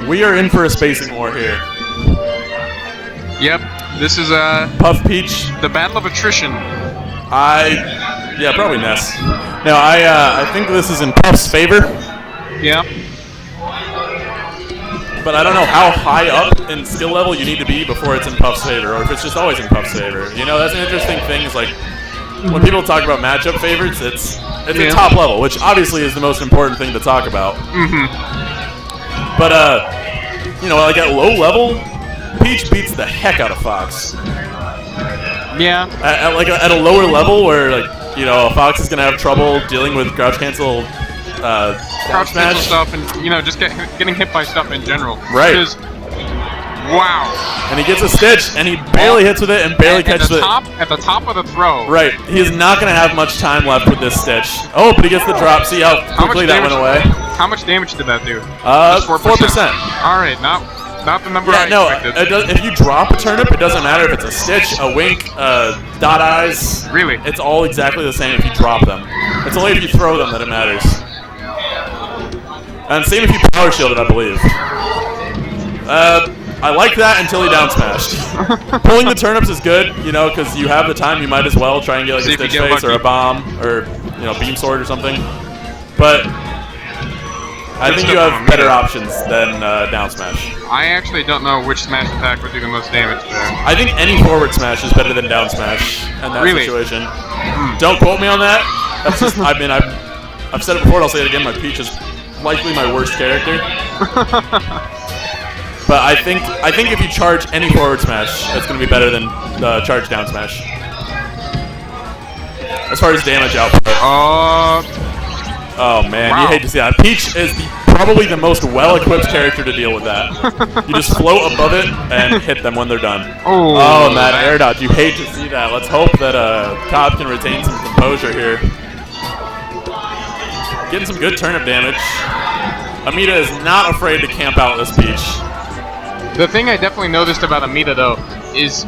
We are in for a spacing war here. Yep, this is Puff Peach. the battle of attrition. Yeah, probably Ness. No, I think this is in Puff's favor. Yeah. But I don't know how high up in skill level you need to be before it's in Puff's favor, or if it's just always in Puff's favor. You know, that's an interesting thing. Is like when people talk about matchup favorites, it's a top level, which obviously is the most important thing to talk about. But you know, like at low level, Peach beats the heck out of Fox. Yeah. At a lower level where like you know Fox is gonna have trouble dealing with crouch cancel. Crouch cancel stuff and you know just getting hit by stuff in general. Right. Because, wow. And he gets a stitch and he barely hits with it and barely catches it. At the top of the throw. Right. He is not going to have much time left with this stitch. Oh, but he gets the drop. See how quickly that went away? How much damage did that do? 4%. All right, not the number I expected. If you drop a turnip, it doesn't matter if it's a stitch, a wink, dot eyes. Really? It's all exactly the same if you drop them. It's only if you throw them that it matters. And same if you power shield it, I believe. I like that until he down smashed. Pulling the turnips is good, you know, because you have the time. You might as well try and get like a stitch face or a bomb or you know beam sword or something. But I think you have better options than down smash. I actually don't know which smash attack would do the most damage there. I think any forward smash is better than down smash in that situation. Don't quote me on that. That's just I mean I've said it before and I'll say it again. My Peach is likely my worst character. But I think if you charge any forward smash, it's going to be better than the charge down smash. As far as damage output. Oh man, wow. You hate to see that. Peach is probably the most well-equipped character to deal with that. You just float above it and hit them when they're done. Oh, and that air dodge. You hate to see that. Let's hope that Cobb can retain some composure here. Getting some good turnip damage. Amida is not afraid to camp out this Peach. The thing I definitely noticed about Amida, though, is,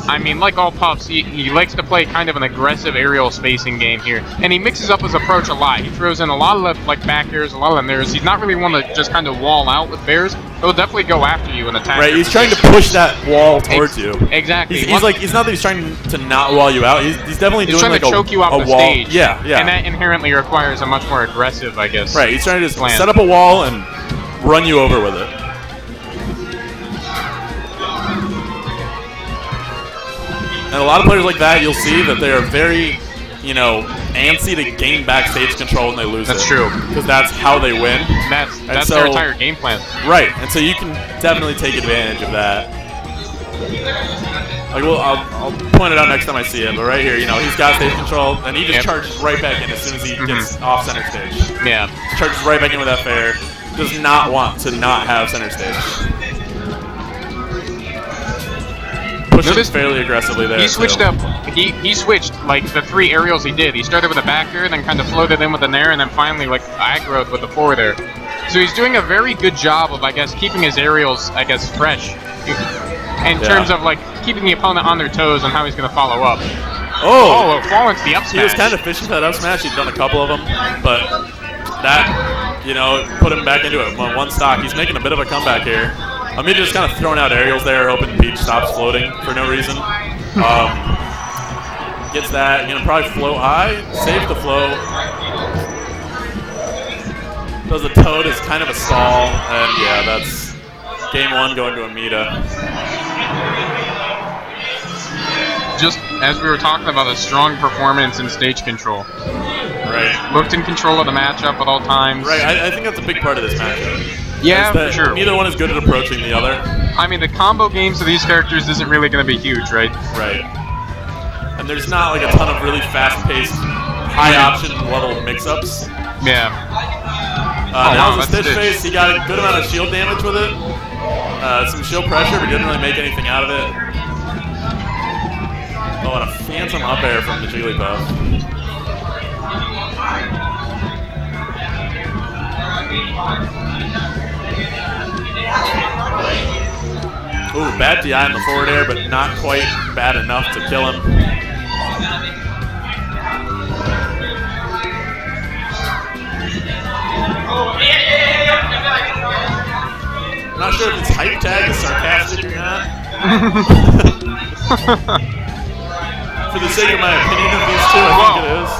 I mean, like all Puffs, he likes to play kind of an aggressive aerial spacing game here. And he mixes up his approach a lot. He throws in a lot of like back airs, a lot of left airs. He's not really one to just kind of wall out with bears. He'll definitely go after you and attack. Right, he's trying to push that wall towards you. Exactly. He's not that he's trying to not wall you out. He's definitely doing like a choke you off the wall. Stage. Yeah. And that inherently requires a much more aggressive, I guess. Right, he's trying to just set up a wall and run you over with it. And a lot of players like that, you'll see that they are very, you know, antsy to gain backstage control when they lose it. That's true. Because that's how they win. That's their entire game plan. Right, and so you can definitely take advantage of that. Like, well, I'll point it out next time I see it, but right here, you know, he's got stage control, and he just charges right back in as soon as he gets off center stage. Yeah. Charges right back in with that fair. Does not want to not have center stage. Pushes fairly aggressively there. He switched up. He switched like the 3 aerials he did. He started with a back air, then kind of floated in with an air, and then finally like aggroed with the forward air. So he's doing a very good job of, I guess, keeping his aerials, I guess, fresh. In terms of like keeping the opponent on their toes on how he's going to follow up. Oh, fall into the up smash. He was kind of fishing for that up smash. He'd done a couple of them, but that, you know, put him back into it. One stock. He's making a bit of a comeback here. Amida just kind of throwing out aerials there, hoping Peach stops floating for no reason. Gets that. Gonna probably float high, save the flow. Does a toad is kind of a stall, and yeah, that's game 1 going to Amida. Just as we were talking about, a strong performance in stage control. Right. Looked in control of the matchup at all times. Right, I think that's a big part of this matchup. Yeah, for sure. Neither one is good at approaching the other. I mean, the combo games of these characters isn't really going to be huge, right? Right. And there's not like a ton of really fast-paced, high-option level mix-ups. Yeah. Now the Stitch Face, he got a good amount of shield damage with it. Some shield pressure, but didn't really make anything out of it. Oh, and a phantom up air from the Jigglypuff. Ooh, bad DI in the forward air, but not quite bad enough to kill him. I'm not sure if its hype tag is sarcastic or not. For the sake of my opinion of these two, I think it is.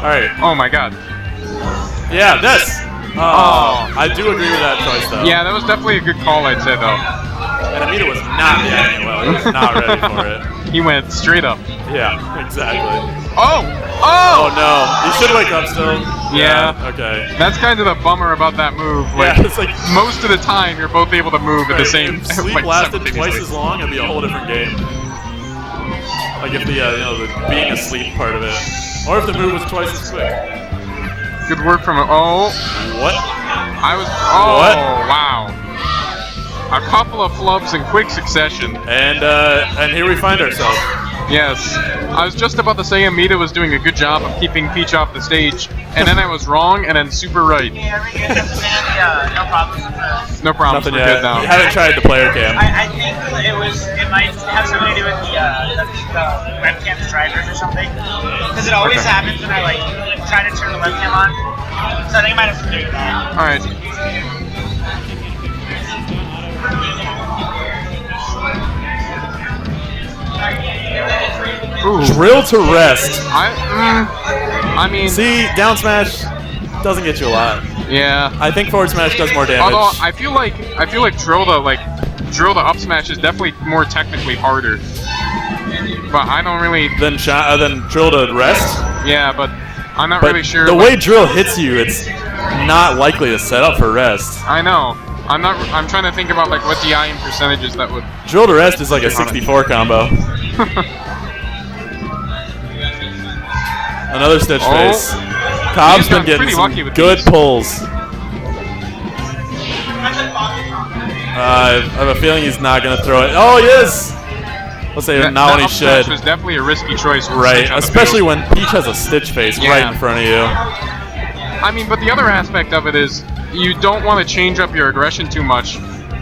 Alright. Oh my god. Yeah, this! I do agree with that choice, though. Yeah, that was definitely a good call, I'd say, though. And Amida was not reacting well. He was not ready for it. He went straight up. Yeah, exactly. Oh! Oh no, he should wake up still. Yeah. Okay. That's kind of the bummer about that move. Like, Yeah, it's like most of the time, you're both able to move at the same. If sleep like, lasted twice simultaneously. as long, it'd be a whole different game. Like if the the being asleep part of it, or if the move was twice as quick. Good work from. Oh. What? I was. Oh. What? Wow. A couple of flubs in quick succession. And here we find ourselves. Yes. I was just about to say Amida was doing a good job of keeping Peach off the stage, and then I was wrong, and then super right. Yeah, we get no problems with this. No problems. Nothing We're yet. good now. You haven't tried the player cam. I think it might have something to do with the webcam's drivers or something. Because it always happens when I try to turn the webcam on. So I think it might have something to do with that. Alright. Ooh. Drill to rest. I mean, See, down smash doesn't get you a lot. yeah. I think forward smash does more damage. Although I feel like drill the up smash is definitely more technically harder. But I don't really. Then drill to rest. Yeah, but I'm not But really sure. the way drill hits you, it's not likely to set up for rest. I know. I'm trying to think about what the IM percentages that would. Drill to rest is like a 64 combo. Another stitch face. Cobb's He's been gotten getting pretty some lucky with good these. pulls. I have a feeling he's not going to throw it. Oh, he is! Let's say That not when he up smash should. was definitely a risky choice. with Right, Stitch on the especially field. when Peach has a stitch face right Yeah. in front of you. I mean, but the other aspect of it is you don't want to change up your aggression too much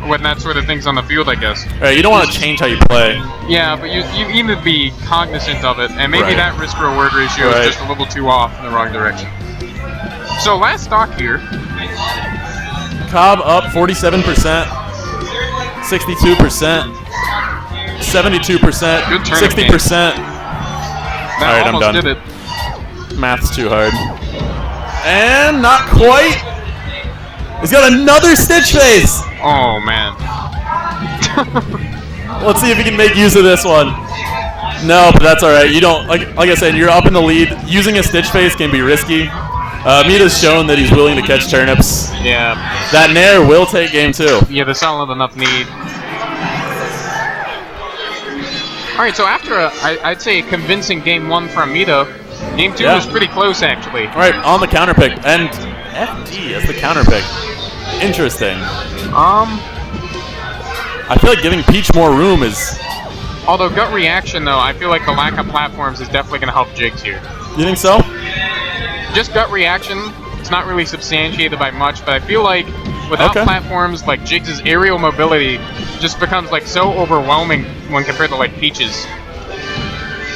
when that sort of thing's on the field, I guess. Right, you don't want to change how you play. Yeah, but you need to be cognizant of it, and maybe Right. that risk-reward ratio Right. is just a little too off in the wrong direction. So last stock here, Cobb up 47%, 62%, 72%, Good turnip 60%. that All right, I'm almost done. did it. Math's too hard. And not quite. He's got another stitch face. Oh man. Let's see if he can make use of this one. No, but that's all right. You don't like I said. You're up in the lead. Using a stitch face can be risky. Amida's shown that he's willing to catch turnips. Yeah. That nair will take game 2. Yeah, the solid enough need. All right, so after I'd say a convincing game 1 for Amida, game 2 Yeah. was pretty close actually. All right, on the counter pick and FD as the counter pick. Interesting. I feel like giving Peach more room is. Although gut reaction though, I feel like the lack of platforms is definitely going to help Jigs here. You think so? Just gut reaction, it's not really substantiated by much, but I feel like without Okay. platforms, Jigs' aerial mobility just becomes so overwhelming when compared to Peach's.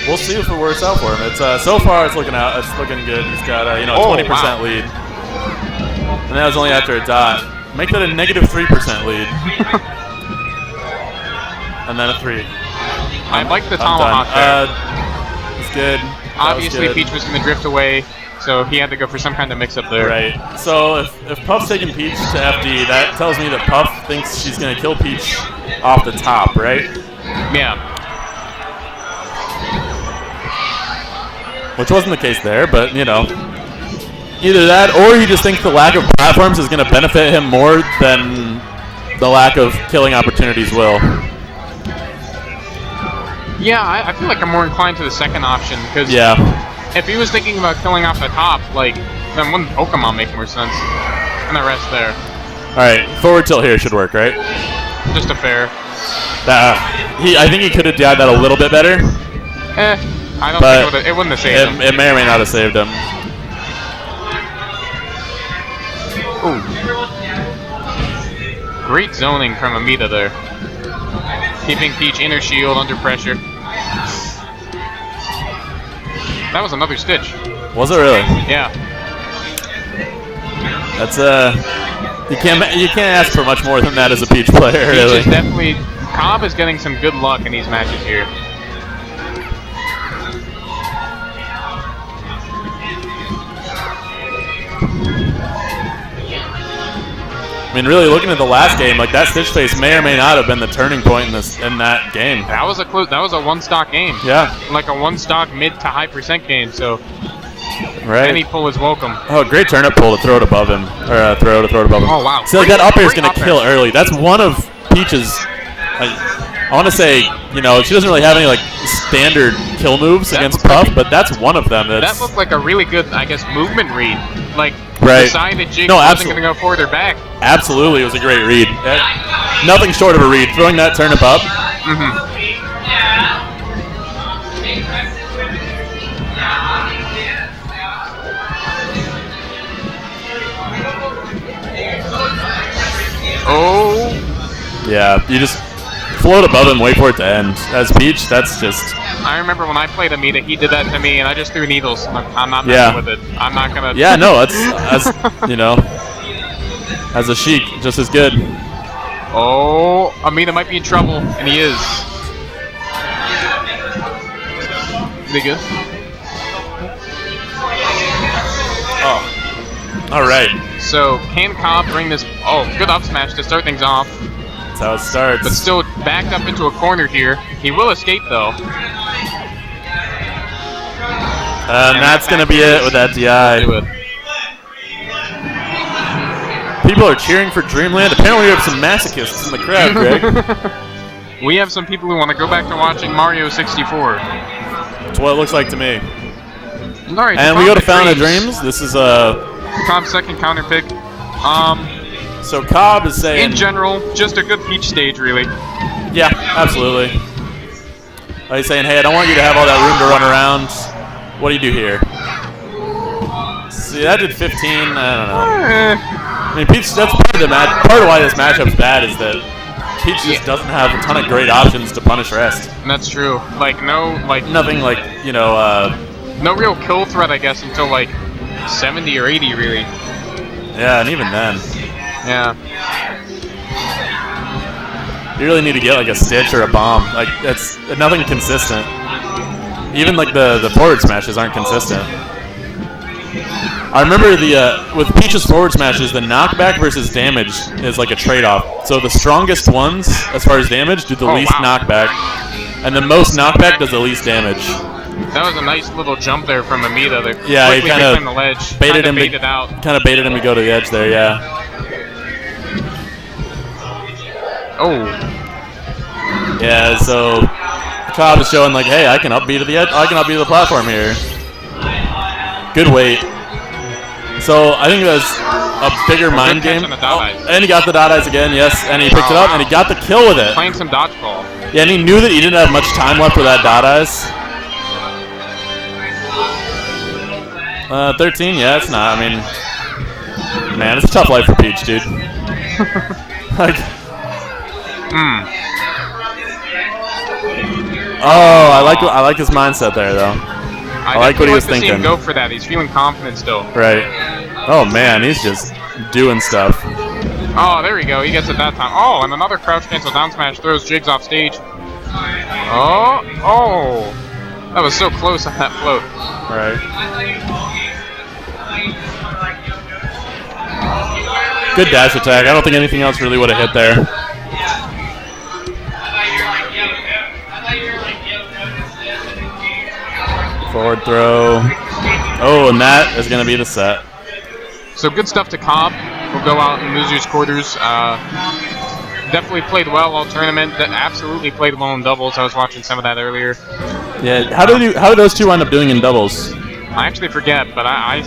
We'll see if it works out for him. It's so far it's looking out. It's looking good. He's got a 20% wow. lead, and that was only after a dot. Make that a negative 3% lead, and then a 3. I like the I'm tomahawk there. done. It's good. Obviously, that was good. Peach was going to drift away, so he had to go for some kind of mix-up there. Right. So if Puff's taking Peach to FD, that tells me that Puff thinks she's gonna kill Peach off the top, right? Yeah. Which wasn't the case there, but either that or he just thinks the lack of platforms is going to benefit him more than the lack of killing opportunities will. Yeah, I feel like I'm more inclined to the second option, because Yeah. if he was thinking about killing off the top, then wouldn't Pokemon make more sense? And the rest there. Alright, forward tilt here should work, right? Just a fair. I think he could have DI'd that a little bit better. I don't But think it wouldn't have saved him. It may or may not have saved him. Ooh. Great zoning from Amida there. Keeping Peach inner shield under pressure. That was another stitch. Was it really? Yeah. That's You can't ask for much more than that as a Peach player, Peach really. is definitely... Cobb is getting some good luck in these matches here. I mean, really looking at the last game, like that Stitch Face may or may not have been the turning point in that game. That was a one-stock game. Yeah. Like a one-stock mid to high % game, so right. any pull is welcome. Oh, great turnip pull to throw it above him. Or throw it above him. Oh, wow. See, like that up air is Great going to up kill air. early. That's one of Peach's, like, I want to say, you know, she doesn't really have any, like, standard kill moves against Puff, but that's one of them. That looked like a really good, I guess, movement read. Like, right. decide that Jig No, wasn't going to go forward or back. Absolutely, it was a great read. Nothing short of a read. Throwing that turnip up. Oh. Yeah, you just float above him, wait for it to end. As Peach, that's just... I remember when I played Amida, he did that to me, and I just threw needles. I'm not messing with it. I'm not going to... Yeah, no, that's you know, as a Sheik, just as good. Oh, Amida might be in trouble, and he is. Is he good? Oh. All right. So, can Cobb bring this... Oh, good up smash to start things off. That's how it starts. But still backed up into a corner here. He will escape, though. And that's going to be it with that DI. Do it. People are cheering for Dreamland. Apparently we have some masochists in the crowd, Greg. We have some people who want to go back to watching Mario 64. That's what it looks like to me. All right, And we go to Fountain of Dreams. This is Cobb's second counter pick. So Cobb is saying... In general, just a good Peach stage, really. Yeah, absolutely. He's saying, hey, I don't want you to have all that room to run around. What do you do here? See, that did 15. I don't know. I mean, Peach, that's part of the match. Part of why this matchup's bad is that Peach just doesn't have a ton of great options to punish rest. That's true. Like, nothing like, you know, no real kill threat, I guess, until like 70 or 80, really. Yeah, and even then. Yeah. You really need to get like a Stitch or a bomb. Like, that's nothing consistent. Even like the forward smashes aren't consistent. I remember with Peach's forward smashes, the knockback versus damage is like a trade-off. So the strongest ones, as far as damage, do the least knockback, and the most knockback does the least damage. That was a nice little jump there from Amida. Yeah, he kind of the ledge, baited him to go to the edge there. Yeah. Oh. Yeah. So Cobb is showing like, hey, I can up B to the edge. I can up B to the platform here. Good weight. So I think that's a bigger mind game. Oh, and he got the dot eyes again, yes, and he picked it up and he got the kill with it. Playing some dodgeball. Yeah, and he knew that he didn't have much time left for that dot eyes. 13, yeah, it's not. I mean, man, it's a tough life for Peach, dude. Like, Oh, I like his mindset there, though. I like what he was thinking. See him go for that. He's feeling confident still. Right. Oh man, he's just doing stuff. Oh, there we go. He gets it that time. Oh, and another crouch cancel down smash throws Jigs off stage. Oh, that was so close on that float. Right. Good dash attack. I don't think anything else really would have hit there. Forward throw. Oh, and that is going to be the set. So good stuff to Cobb. We'll go out in losers quarters. Definitely played well all tournament. Absolutely played well in doubles. I was watching some of that earlier. Yeah. How did those two wind up doing in doubles? I actually forget, but I